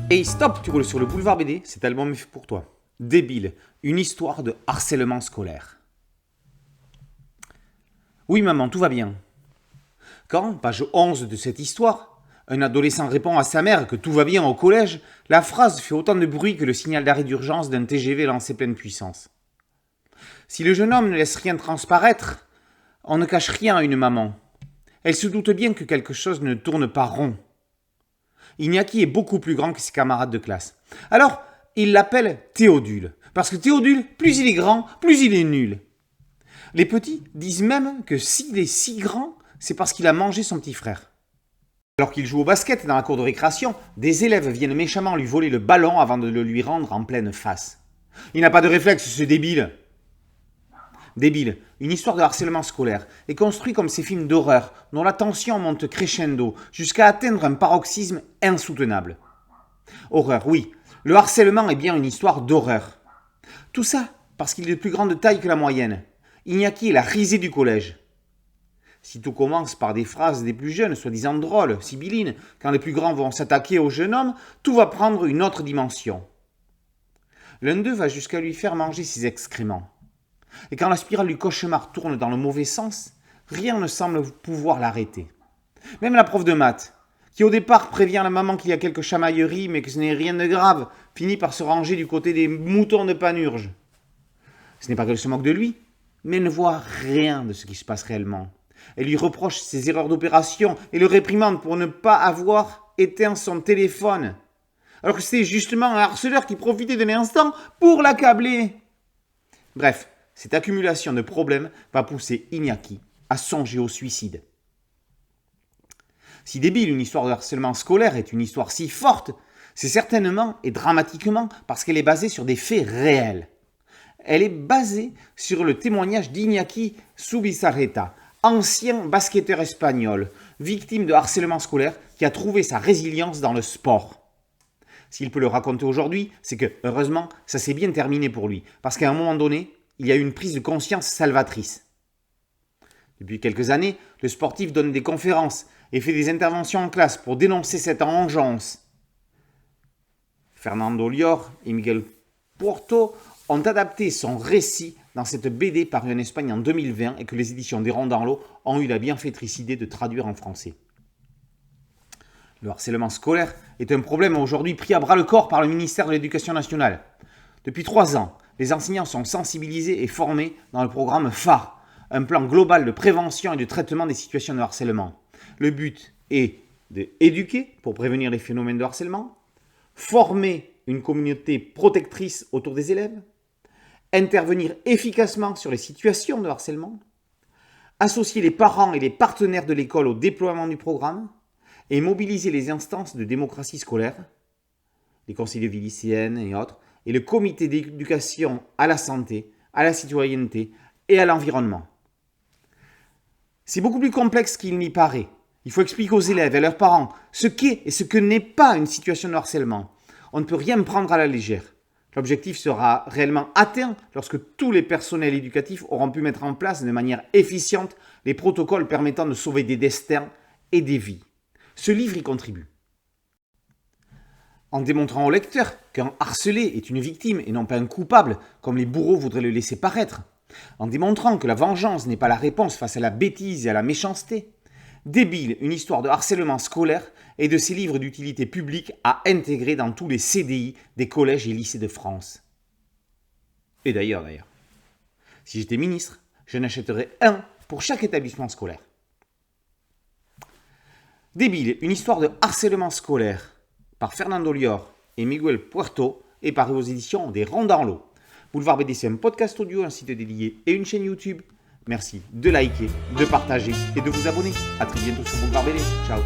Hey stop, tu roules sur le boulevard BD, cet album est fait pour toi. Débile, une histoire de harcèlement scolaire. Oui maman, tout va bien. Quand, page 11 de cette histoire, un adolescent répond à sa mère que tout va bien au collège, la phrase fait autant de bruit que le signal d'arrêt d'urgence d'un TGV lancé pleine puissance. Si le jeune homme ne laisse rien transparaître, on ne cache rien à une maman. Elle se doute bien que quelque chose ne tourne pas rond. Iñaki est beaucoup plus grand que ses camarades de classe. Alors, il l'appelle Théodule. Parce que Théodule, plus il est grand, plus il est nul. Les petits disent même que s'il est si grand, c'est parce qu'il a mangé son petit frère. Alors qu'il joue au basket dans la cour de récréation, des élèves viennent méchamment lui voler le ballon avant de le lui rendre en pleine face. Il n'a pas de réflexe, ce débile. Débile, une histoire de harcèlement scolaire, est construite comme ces films d'horreur dont la tension monte crescendo jusqu'à atteindre un paroxysme insoutenable. Horreur, oui, le harcèlement est bien une histoire d'horreur. Tout ça parce qu'il est de plus grande taille que la moyenne. Iñaki est la risée du collège. Si tout commence par des phrases des plus jeunes, soi-disant drôles, sibyllines, quand les plus grands vont s'attaquer au jeune homme, tout va prendre une autre dimension. L'un d'eux va jusqu'à lui faire manger ses excréments. Et quand la spirale du cauchemar tourne dans le mauvais sens, rien ne semble pouvoir l'arrêter. Même la prof de maths, qui au départ prévient la maman qu'il y a quelques chamailleries mais que ce n'est rien de grave, finit par se ranger du côté des moutons de Panurge. Ce n'est pas qu'elle se moque de lui, mais elle ne voit rien de ce qui se passe réellement. Elle lui reproche ses erreurs d'opération et le réprimande pour ne pas avoir éteint son téléphone, alors que c'était justement un harceleur qui profitait de l'instant pour l'accabler. Bref, cette accumulation de problèmes va pousser Iñaki à songer au suicide. Si débile, une histoire de harcèlement scolaire est une histoire si forte, c'est certainement et dramatiquement parce qu'elle est basée sur des faits réels. Elle est basée sur le témoignage d'Iñaki Zubizarreta, ancien basketteur espagnol, victime de harcèlement scolaire qui a trouvé sa résilience dans le sport. S'il peut le raconter aujourd'hui, c'est que, heureusement, ça s'est bien terminé pour lui, parce qu'à un moment donné, il y a eu une prise de conscience salvatrice. Depuis quelques années, le sportif donne des conférences et fait des interventions en classe pour dénoncer cette engeance. Fernando Lior et Miguel Puerto ont adapté son récit dans cette BD parue en Espagne en 2020 et que les éditions des Ronds dans l'eau ont eu la bienfaitrice idée de traduire en français. Le harcèlement scolaire est un problème aujourd'hui pris à bras-le-corps par le ministère de l'Éducation nationale. Depuis 3 ans, les enseignants sont sensibilisés et formés dans le programme phare, un plan global de prévention et de traitement des situations de harcèlement. Le but est d'éduquer pour prévenir les phénomènes de harcèlement, former une communauté protectrice autour des élèves, intervenir efficacement sur les situations de harcèlement, associer les parents et les partenaires de l'école au déploiement du programme et mobiliser les instances de démocratie scolaire, les conseils de vie lycéennes et autres, et le comité d'éducation à la santé, à la citoyenneté et à l'environnement. C'est beaucoup plus complexe qu'il n'y paraît. Il faut expliquer aux élèves et à leurs parents ce qu'est et ce que n'est pas une situation de harcèlement. On ne peut rien prendre à la légère. L'objectif sera réellement atteint lorsque tous les personnels éducatifs auront pu mettre en place de manière efficiente les protocoles permettant de sauver des destins et des vies. Ce livre y contribue. En démontrant au lecteur qu'un harcelé est une victime et non pas un coupable, comme les bourreaux voudraient le laisser paraître. En démontrant que la vengeance n'est pas la réponse face à la bêtise et à la méchanceté. Débile, une histoire de harcèlement scolaire et de ces livres d'utilité publique à intégrer dans tous les CDI des collèges et lycées de France. Et d'ailleurs. Si j'étais ministre, je n'achèterais un pour chaque établissement scolaire. Débile, une histoire de harcèlement scolaire par Fernando Lior et Miguel Puerto et paru aux éditions des Ronds dans l'eau. Boulevard BD, c'est un podcast audio, un site dédié et une chaîne YouTube. Merci de liker, de partager et de vous abonner. A très bientôt sur Boulevard BD. Ciao.